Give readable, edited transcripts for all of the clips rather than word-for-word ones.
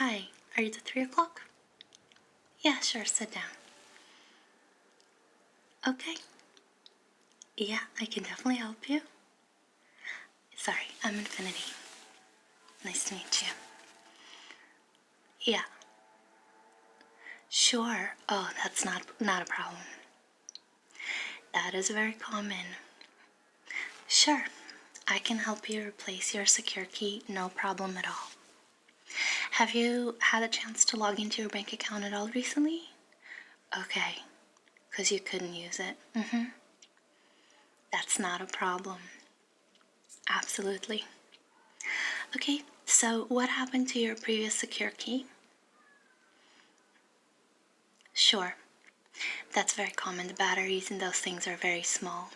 Hi, are you the 3 o'clock? Yeah, sure, sit down. Okay. Yeah, I can definitely help you. Sorry, I'm Infinity. Nice to meet you. Yeah. Sure. Oh, that's not a problem. That is very common. Sure. I can help you replace your secure key, no problem at all. Have you had a chance to log into your bank account at all recently? Okay, because you couldn't use it. That's not a problem. Absolutely. Okay, so what happened to your previous secure key? Sure. That's very common. The batteries in those things are very small.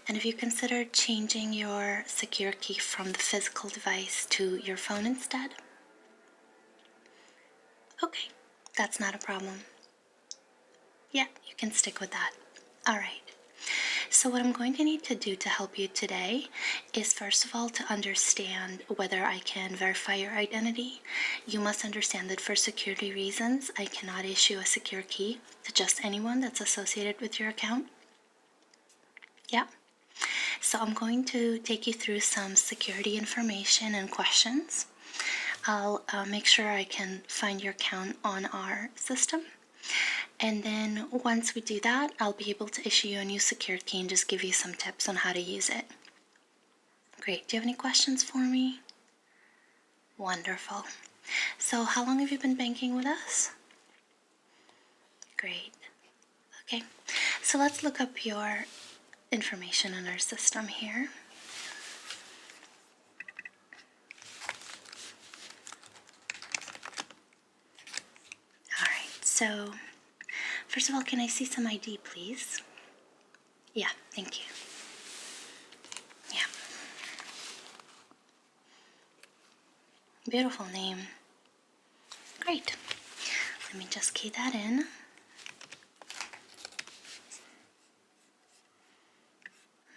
And have you considered changing your secure key from the physical device to your phone instead? Okay, that's not a problem. Yeah, you can stick with that. All right. So what I'm going to need to do to help you today is, first of all, to understand whether I can verify your identity. You must understand that for security reasons, I cannot issue a secure key to just anyone that's associated with your account. Yeah. So I'm going to take you through some security information and questions. I'll make sure I can find your account on our system. And then once we do that, I'll be able to issue you a new secure key and just give you some tips on how to use it. Great. Do you have any questions for me? Wonderful. So how long have you been banking with us? Great. Okay. So let's look up your information in our system here. All right. So first of all, can I see some ID, please? Yeah, thank you. Yeah. Beautiful name. Great. Let me just key that in.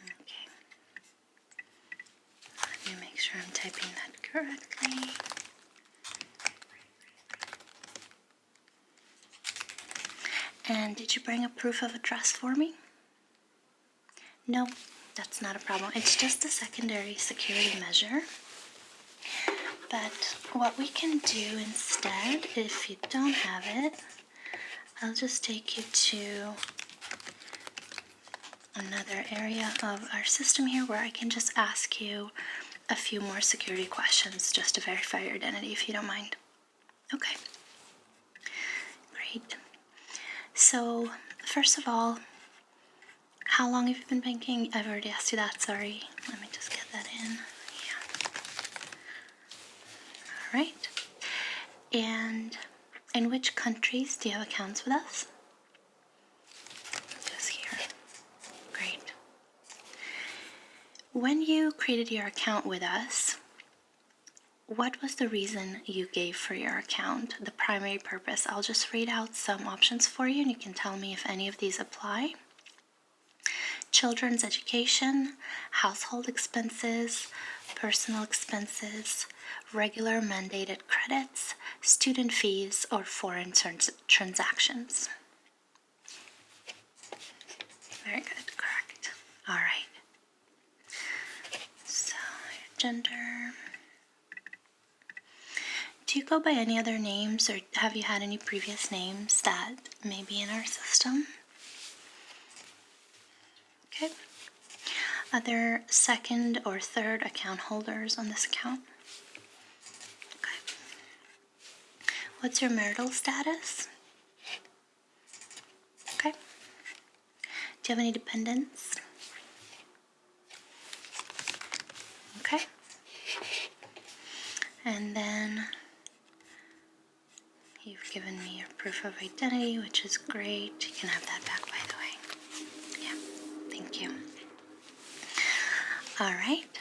Okay. Let me make sure I'm typing that correctly. And did you bring a proof of address for me? No, that's not a problem. It's just a secondary security measure. But what we can do instead, if you don't have it, I'll just take you to another area of our system here where I can just ask you a few more security questions just to verify your identity, if you don't mind. Okay. Great. So, first of all, how long have you been banking? I've already asked you that, sorry. Let me just get that in. Yeah. All right. And in which countries do you have accounts with us? Just here. Great. When you created your account with us, what was the reason you gave for your account, the primary purpose? I'll just read out some options for you and you can tell me if any of these apply. Children's education, household expenses, personal expenses, regular mandated credits, student fees, or foreign transactions. Very good, correct. All right. So, gender. Do you go by any other names, or have you had any previous names that may be in our system? Okay. Are there second or third account holders on this account? Okay. What's your marital status? Okay. Do you have any dependents? Okay. And then you've given me your proof of identity, which is great. You can have that back, by the way. Yeah, thank you. All right.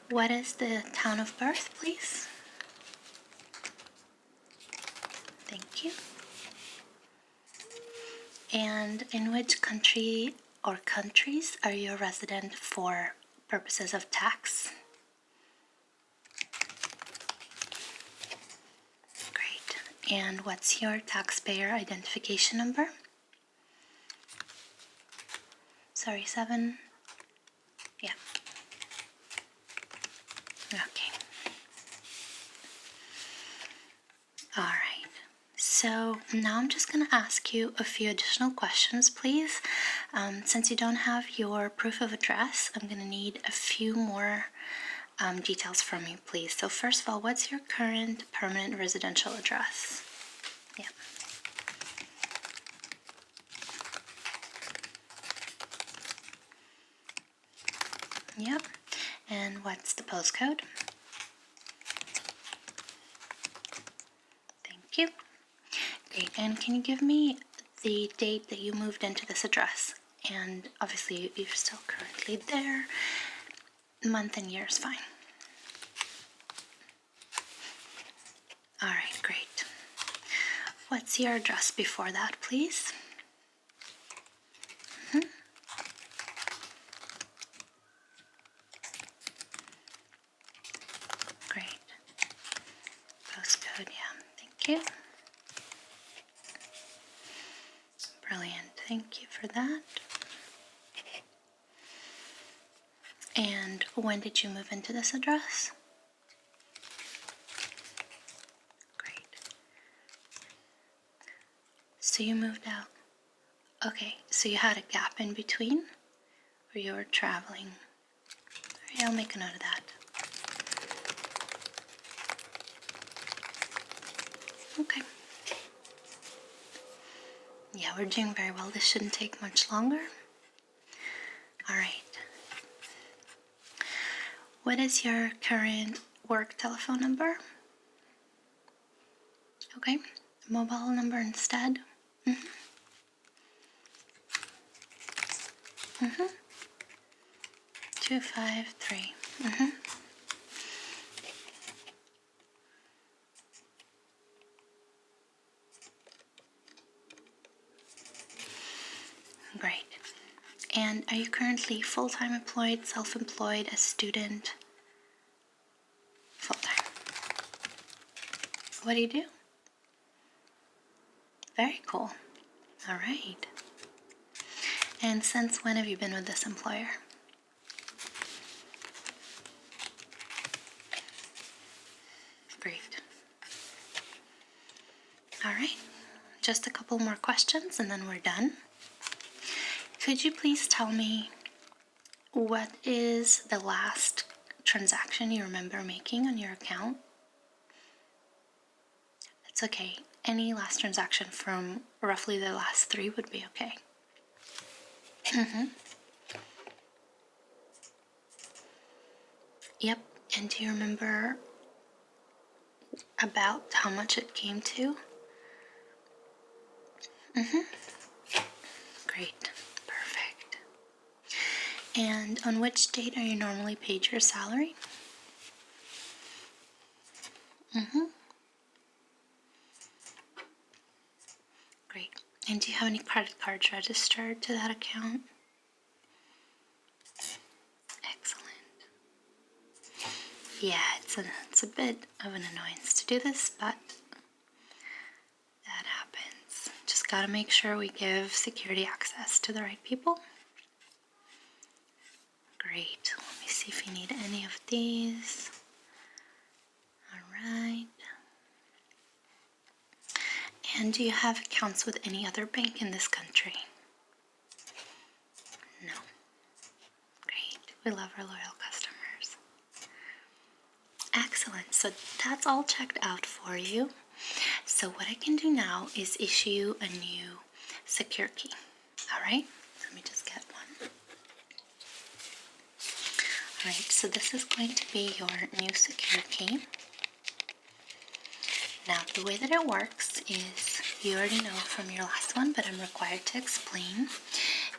What is the town of birth, please? Thank you. And in which country or countries are you a resident for purposes of tax? And what's your taxpayer identification number? Sorry, 7? Yeah. Okay. All right. So now I'm just going to ask you a few additional questions, please. Since you don't have your proof of address, I'm going to need a few more details from you, please. So first of all, what's your current permanent residential address? Yeah. Yep. And what's the postcode? Thank you. Great. And can you give me the date that you moved into this address? And obviously you're still currently there. Month and year is fine. All right, great. What's your address before that, please? Great. Postcode, yeah. Thank you. Brilliant. Thank you for that. And when did you move into this address? Great. So you moved out. Okay, so you had a gap in between, or you were traveling? All right, I'll make a note of that. Okay. Yeah, we're doing very well. This shouldn't take much longer. All right. What is your current work telephone number? Okay. Mobile number instead? 253. Great. And are you currently full-time employed, self-employed, a student? Full-time. What do you do? Very cool. All right. And since when have you been with this employer? Great. All right. Just a couple more questions and then we're done. Could you please tell me what is the last transaction you remember making on your account? It's okay. Any last transaction from roughly the last 3 would be okay. Yep. And do you remember about how much it came to? Great. Perfect. And on which date are you normally paid your salary? Great. And do you have any credit cards registered to that account? Excellent. Yeah, it's a bit of an annoyance to do this, but that happens. Just gotta make sure we give security access to the right people. Great. Let me see if you need any of these. Alright. And do you have accounts with any other bank in this country? No. Great. We love our loyal customers. Excellent. So that's all checked out for you. So what I can do now is issue you a new secure key. Alright? Let me just get one. Alright, so this is going to be your new secure key. Now, the way that it works is, you already know from your last one, but I'm required to explain.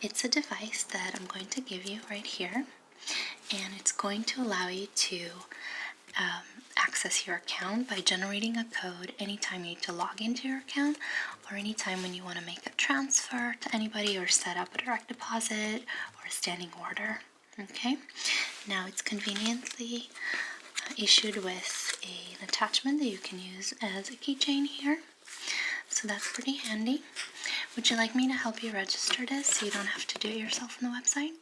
It's a device that I'm going to give you right here, and it's going to allow you to access your account by generating a code anytime you need to log into your account, or anytime when you want to make a transfer to anybody or set up a direct deposit or a standing order. Okay? Now, it's conveniently issued with an attachment that you can use as a keychain here. So that's pretty handy. Would you like me to help you register this so you don't have to do it yourself on the website?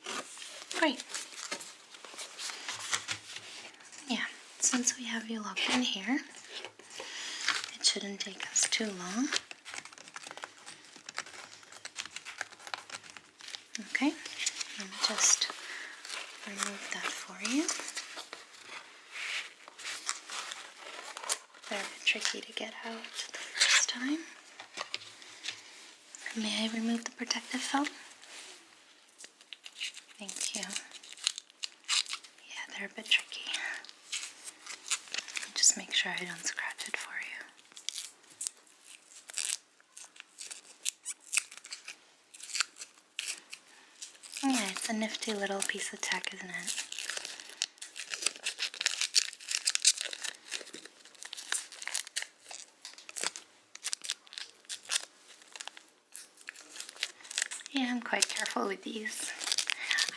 Great. Yeah, since we have you logged in here, it shouldn't take us too long. Okay, let me just remove that for you. They're a bit tricky to get out the first time. May I remove the protective film? Thank you. Yeah, they're a bit tricky. Just make sure I don't scratch it for you. Yeah, it's a nifty little piece of tech, isn't it? Yeah, I'm quite careful with these.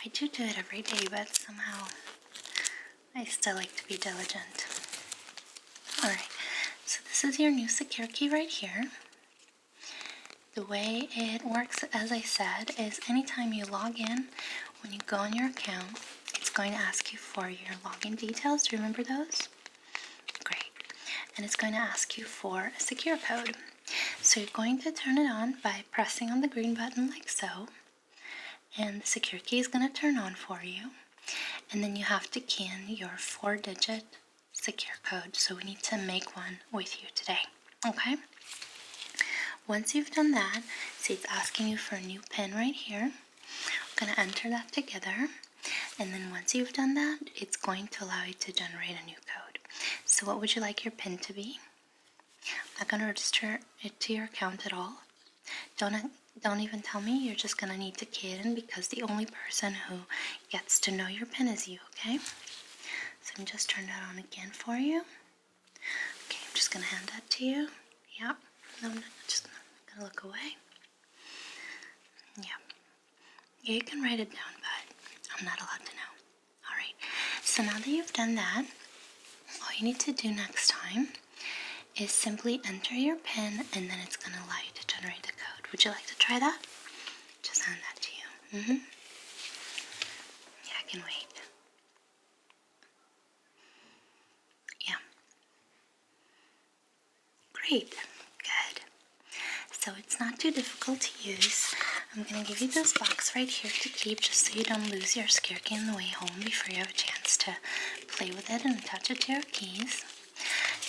I do it every day, but somehow I still like to be diligent. Alright, so this is your new secure key right here. The way it works, as I said, is anytime you log in, when you go on your account, it's going to ask you for your login details. Do you remember those? Great. And it's going to ask you for a secure code. So you're going to turn it on by pressing on the green button like so. And the secure key is going to turn on for you. And then you have to key in your 4-digit secure code. So we need to make one with you today. Okay? Once you've done that, see it's asking you for a new PIN right here. I'm going to enter that together. And then once you've done that, it's going to allow you to generate a new code. So what would you like your PIN to be? I'm not going to register it to your account at all. Don't even tell me. You're just going to need to key it in because the only person who gets to know your PIN is you, okay? So I'm just turn that on again for you. Okay, I'm just going to hand that to you. Yep. No, I'm just going to look away. Yeah. Yeah, you can write it down, but I'm not allowed to know. Alright, so now that you've done that, all you need to do next time is simply enter your PIN and then it's going to allow you to generate the code. Would you like to try that? Just hand that to you. Yeah, I can wait. Yeah. Great. Good. So it's not too difficult to use. I'm going to give you this box right here to keep just so you don't lose your secure key on the way home before you have a chance to play with it and attach it to your keys.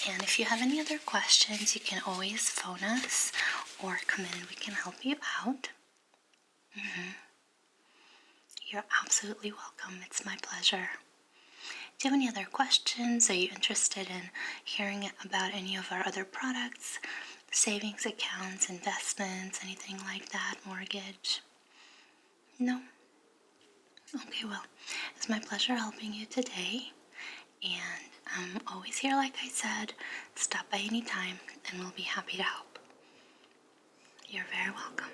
And if you have any other questions, you can always phone us or come in and we can help you out. You're absolutely welcome. It's my pleasure. Do you have any other questions? Are you interested in hearing about any of our other products? Savings accounts, investments, anything like that, mortgage? No? Okay, well, it's my pleasure helping you today. And I'm always here, like I said. Stop by any time and we'll be happy to help. You're very welcome.